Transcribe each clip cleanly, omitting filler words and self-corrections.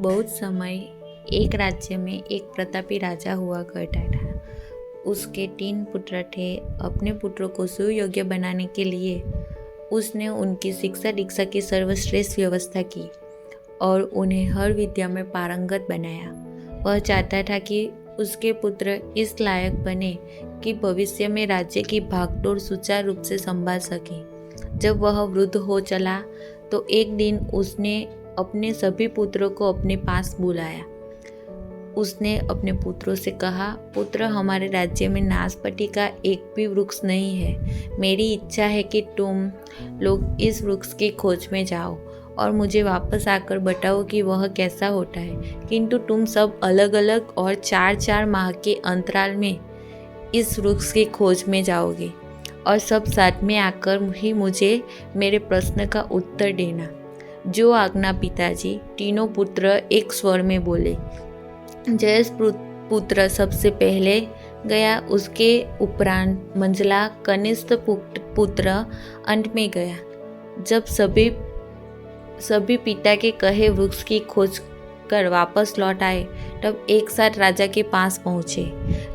बहुत समय एक राज्य में एक प्रतापी राजा हुआ करता था। उसके 3 पुत्र थे। अपने पुत्रों को सुयोग्य बनाने के लिए उसने उनकी शिक्षा दीक्षा की सर्वश्रेष्ठ व्यवस्था की और उन्हें हर विद्या में पारंगत बनाया। वह चाहता था कि उसके पुत्र इस लायक बने कि भविष्य में राज्य की भागदौड़ सुचारू रूप से संभाल सके। जब वह वृद्ध हो चला तो एक दिन उसने अपने सभी पुत्रों को अपने पास बुलाया। उसने अपने पुत्रों से कहा, पुत्र, हमारे राज्य में नाशपाती का एक भी वृक्ष नहीं है। मेरी इच्छा है कि तुम लोग इस वृक्ष की खोज में जाओ और मुझे वापस आकर बताओ कि वह कैसा होता है। किंतु तुम सब अलग अलग और 4-4 माह के अंतराल में इस वृक्ष की खोज में जाओगे और सब साथ में आकर ही मुझे मेरे प्रश्न का उत्तर देना। जो आज्ञा पिताजी, तीनों पुत्र एक स्वर में बोले। जयेश पुत्र सबसे पहले गया, उसके उपरांत मंझला कनिष्ठ पुत्र अंत में गया। जब सभी पिता के कहे वृक्ष की खोज कर वापस लौट आए तब एक साथ राजा के पास पहुँचे।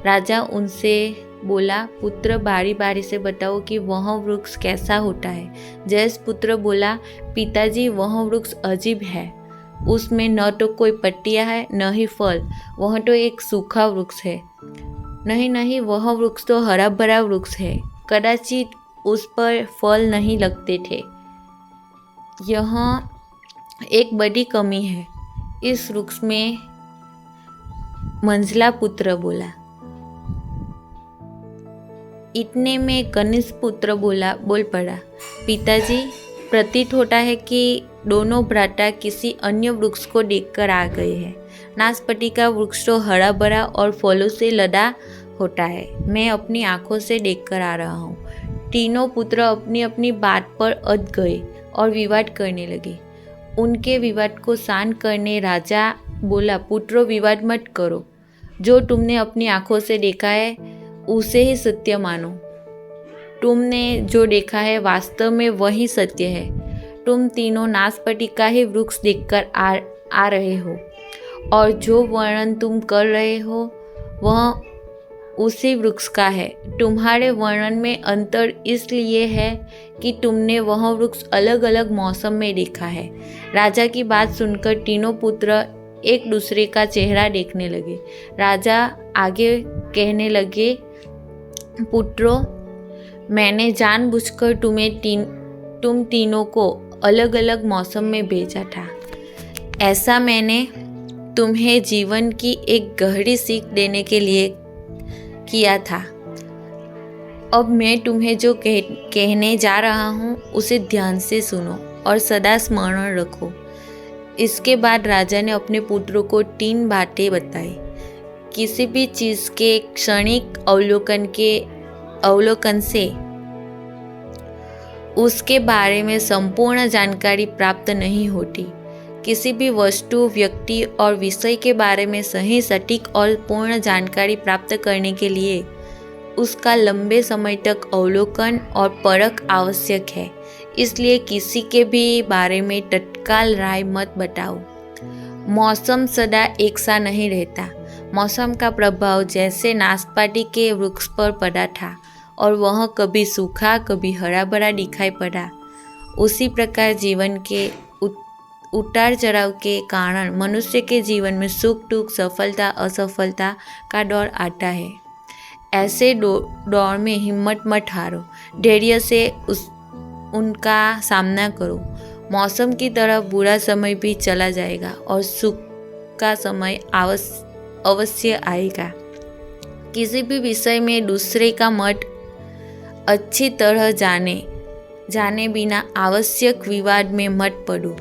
राजा उनसे बोला, पुत्र, बारी बारी से बताओ कि वह वृक्ष कैसा होता है। जयेश पुत्र बोला, पिताजी, वह वृक्ष अजीब है। उसमें न तो कोई पत्तियां है न ही फल। वह तो एक सूखा वृक्ष है। नहीं, वह वृक्ष तो हरा भरा वृक्ष है। कदाचित उस पर फल नहीं लगते थे। यह एक बड़ी कमी है इस वृक्ष में, मंझला पुत्र बोला। इतने में कनिष्ठ पुत्र बोल पड़ा, पिताजी, प्रतीत होता है कि दोनों भ्राता किसी अन्य वृक्ष को देखकर आ गए हैं। नाशपाती का वृक्ष तो हरा भरा और फलों से लदा होता है। मैं अपनी आंखों से देखकर आ रहा हूँ। तीनों पुत्र अपनी अपनी बात पर अड़ गए और विवाद करने लगे। उनके विवाद को शांत करने राजा बोला, पुत्रों, विवाद मत करो। जो तुमने अपनी आंखों से देखा है उसे ही सत्य मानो। तुमने जो देखा है वास्तव में वही सत्य है। तुम तीनों नाशपाती का ही वृक्ष देखकर आ रहे हो और जो वर्णन तुम कर रहे हो वह उसी वृक्ष का है। तुम्हारे वर्णन में अंतर इसलिए है कि तुमने वह वृक्ष अलग अलग मौसम में देखा है। राजा की बात सुनकर तीनों पुत्र एक दूसरे का चेहरा देखने लगे। राजा आगे कहने लगे, पुत्रों, मैंने जानबूझकर तुम तीनों को अलग अलग मौसम में भेजा था। ऐसा मैंने तुम्हें जीवन की एक गहरी सीख देने के लिए किया था। अब मैं तुम्हें जो कहने जा रहा हूँ उसे ध्यान से सुनो और सदा स्मरण रखो। इसके बाद राजा ने अपने पुत्रों को 3 बातें बताई। किसी भी चीज़ के क्षणिक अवलोकन से उसके बारे में संपूर्ण जानकारी प्राप्त नहीं होती। किसी भी वस्तु, व्यक्ति और विषय के बारे में सही, सटीक और पूर्ण जानकारी प्राप्त करने के लिए उसका लंबे समय तक अवलोकन और परख आवश्यक है। इसलिए किसी के भी बारे में तत्काल राय मत बताओ। मौसम सदा एक सा नहीं रहता। मौसम का प्रभाव जैसे नाशपाती के वृक्ष पर पड़ा था और वह कभी सूखा कभी हरा भरा दिखाई पड़ा, उसी प्रकार जीवन के उतार चढ़ाव के कारण मनुष्य के जीवन में सुख दुख, सफलता असफलता का दौर आता है। ऐसे दौर में हिम्मत मत हारो, धैर्य से उनका सामना करो। मौसम की तरह बुरा समय भी चला जाएगा और सुख का समय अवश्य आएगा। किसी भी विषय में दूसरे का मत अच्छी तरह जाने बिना आवश्यक विवाद में मत पड़ो।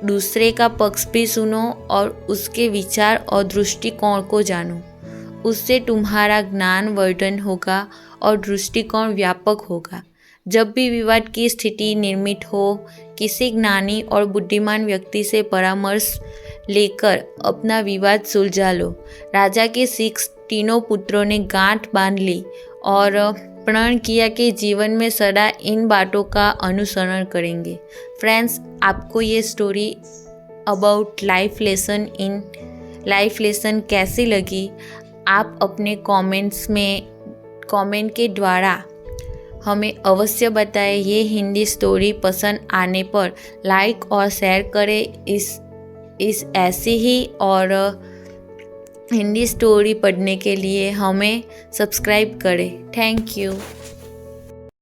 दूसरे का पक्ष भी सुनो और उसके विचार और दृष्टिकोण को जानो। उससे तुम्हारा ज्ञान वर्धन होगा और दृष्टिकोण व्यापक होगा। जब भी विवाद की स्थिति निर्मित हो, किसी ज्ञानी और बुद्धिमान व्यक्ति से परामर्श लेकर अपना विवाद सुलझा लो। राजा की सीख तीनों पुत्रों ने गांठ बांध ली और प्रण किया कि जीवन में सदा इन बातों का अनुसरण करेंगे। फ्रेंड्स, आपको ये स्टोरी अबाउट लाइफ लेसन कैसी लगी आप अपने कमेंट के द्वारा हमें अवश्य बताएं। ये हिंदी स्टोरी पसंद आने पर लाइक और शेयर करें। इस ऐसी ही और हिंदी स्टोरी पढ़ने के लिए हमें सब्सक्राइब करें। Thank you.